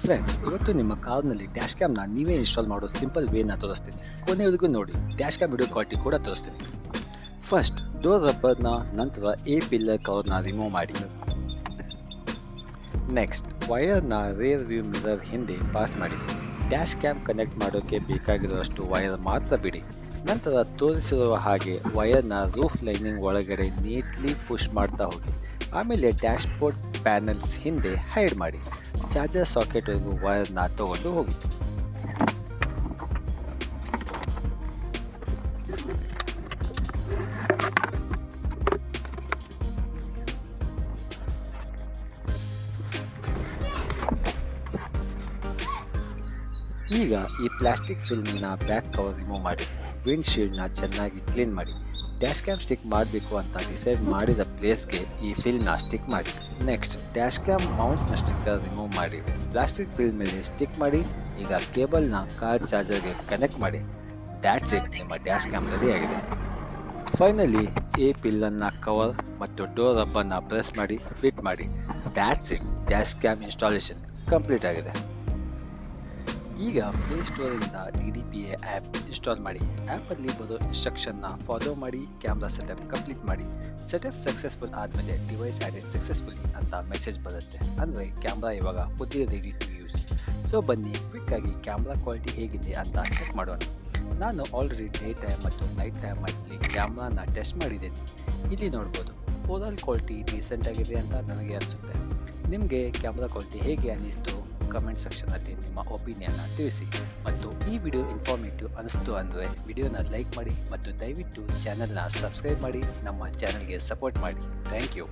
Friends, ಇವತ್ತು ನಿಮ್ಮ ಕಾರ್ನಲ್ಲಿ ಡ್ಯಾಶ್ ಕ್ಯಾಮ್ನ ನೀವೇ ಇನ್ಸ್ಟಾಲ್ ಮಾಡೋ ಸಿಂಪಲ್ ವೇನ ತೋರಿಸ್ತೀನಿ. ಕೊನೆಯವರೆಗೂ ನೋಡಿ. ಡ್ಯಾಶ್ ಕ್ಯಾಮ್ ವಿಡಿಯೋ ಕ್ವಾಲಿಟಿ ಕೂಡ ತೋರಿಸ್ತೀನಿ. ಫಸ್ಟ್ ಡೋರ್ ರಬ್ಬರ್ನ, ನಂತರ ಎ ಪಿಲ್ಲರ್ ಕವರ್ನ ರಿಮೂವ್ ಮಾಡಿ. ನೆಕ್ಸ್ಟ್ ವೈರ್ನ ರೇರ್ ವ್ಯೂ ಮಿರರ್ ಹಿಂದೆ ಪಾಸ್ ಮಾಡಿ. ಡ್ಯಾಶ್ ಕ್ಯಾಮ್ ಕನೆಕ್ಟ್ ಮಾಡೋಕ್ಕೆ ಬೇಕಾಗಿರುವಷ್ಟು ವೈರ್ ಮಾತ್ರ ಬಿಡಿ. ನಂತರ ತೋರಿಸಿರುವ ಹಾಗೆ ವೈರ್ನ ರೂಫ್ ಲೈನಿಂಗ್ ಒಳಗಡೆ ನೀಟ್ಲಿ ಪುಷ್ ಮಾಡ್ತಾ ಹೋಗಿ. ಆಮೇಲೆ ಡ್ಯಾಶ್ಬೋರ್ಡ್ ಪ್ಯಾನಲ್ಸ್ ಹಿಂದೆ ಹೈಡ್ ಮಾಡಿ. ಚಾರ್ಜರ್ ಸಾಕೆಟ್ವರೆಗೂ ವೈರ್ನ ತಗೊಂಡು ಹೋಗಿ. ಈಗ ಈ ಪ್ಲಾಸ್ಟಿಕ್ ಫಿಲ್ಮ್ನ ಬ್ಯಾಕ್ ಕವರ್ ರಿಮೂವ್ ಮಾಡಿ. ವಿಂಡ್ಶೀಲ್ಡ್ನ ಚೆನ್ನಾಗಿ ಕ್ಲೀನ್ ಮಾಡಿ. ಡ್ಯಾಶ್ ಕ್ಯಾಮ್ ಸ್ಟಿಕ್ ಮಾಡಬೇಕು ಅಂತ ಡಿಸೈಡ್ ಮಾಡಿದ ಪ್ಲೇಸ್ಗೆ ಈ ಫಿಲ್ಮ್ನ ಸ್ಟಿಕ್ ಮಾಡಿ. ನೆಕ್ಸ್ಟ್ ಡ್ಯಾಶ್ ಕ್ಯಾಮ್ ಮೌಂಟ್ನ ಸ್ಟಿಕ್ಕರ್ ರಿಮೂವ್ ಮಾಡಿ. ಪ್ಲಾಸ್ಟಿಕ್ ಫಿಲ್ಮ್ ಮೇಲೆ ಸ್ಟಿಕ್ ಮಾಡಿ. ಈಗ ಕೇಬಲ್ನ ಕಾರ್ ಚಾರ್ಜರ್ಗೆ ಕನೆಕ್ಟ್ ಮಾಡಿ. ದ್ಯಾಟ್ಸ್ ಇಟ್, ನಿಮ್ಮ ಡ್ಯಾಶ್ ಕ್ಯಾಮ್ ರೆಡಿ ಆಗಿದೆ. ಫೈನಲಿ ಎ ಪಿಲ್ಲರ್ನ ಕವರ್ ಮತ್ತು ಡೋರ್ ರಬ್ಬರ್ನ ಪ್ರೆಸ್ ಮಾಡಿ ಫಿಟ್ ಮಾಡಿ. That's it, dash cam installation complete ಆಗಿದೆ. ಈಗ ಪ್ಲೇಸ್ಟೋರಿಂದ DDPA ಆ್ಯಪ್ ಇನ್ಸ್ಟಾಲ್ ಮಾಡಿ. ಆ್ಯಪಲ್ಲಿ ಬರೋ ಇನ್ಸ್ಟ್ರಕ್ಷನ್ನ ಫಾಲೋ ಮಾಡಿ. ಕ್ಯಾಮ್ರಾ ಸೆಟಪ್ ಕಂಪ್ಲೀಟ್ ಮಾಡಿ. ಸೆಟಪ್ ಸಕ್ಸಸ್ಫುಲ್ ಆದಮೇಲೆ ಡಿವೈಸ್ ಆ್ಯಡೆಡ್ ಸಕ್ಸಸ್ಫುಲಿ ಅಂತ ಮೆಸೇಜ್ ಬರುತ್ತೆ. ಅಂದರೆ ಕ್ಯಾಮ್ರಾ ಇವಾಗ fully ready to use. So ಬನ್ನಿ ಕ್ವಿಕ್ಕಾಗಿ ಕ್ಯಾಮ್ರಾ ಕ್ವಾಲಿಟಿ ಹೇಗಿದೆ ಅಂತ ಚೆಕ್ ಮಾಡೋಣ. ನಾನು ಆಲ್ರೆಡಿ ಡೇ ಟೈಮ್ ಮತ್ತು ನೈಟ್ ಟೈಮ್ ಅಲ್ಲಿ ಕ್ಯಾಮ್ರಾನ ಟೆಸ್ಟ್ ಮಾಡಿದ್ದೇನೆ. ಇಲ್ಲಿ ನೋಡ್ಬೋದು ಓವರಾಲ್ ಕ್ವಾಲಿಟಿ ಡೀಸೆಂಟ್ ಆಗಿದೆ ಅಂತ ನನಗೆ ಅನಿಸುತ್ತೆ. ನಿಮಗೆ ಕ್ಯಾಮ್ರಾ ಕ್ವಾಲಿಟಿ ಹೇಗೆ ಅನ್ನಿಸ್ತು ಕಮೆಂಟ್ ಸೆಕ್ಷನಲ್ಲಿ ನಿಮ್ಮ ಒಪಿನಿಯನ್ನ ತಿಳಿಸಿ. ಮತ್ತು ಈ ವಿಡಿಯೋ ಇನ್ಫಾರ್ಮೇಟಿವ್ ಅನಿಸ್ತು ಅಂದರೆ ವಿಡಿಯೋನ ಲೈಕ್ ಮಾಡಿ ಮತ್ತು ದಯವಿಟ್ಟು ಚಾನಲ್ನ ಸಬ್ಸ್ಕ್ರೈಬ್ ಮಾಡಿ. ನಮ್ಮ ಚಾನಲ್ಗೆ ಸಪೋರ್ಟ್ ಮಾಡಿ. Thank you.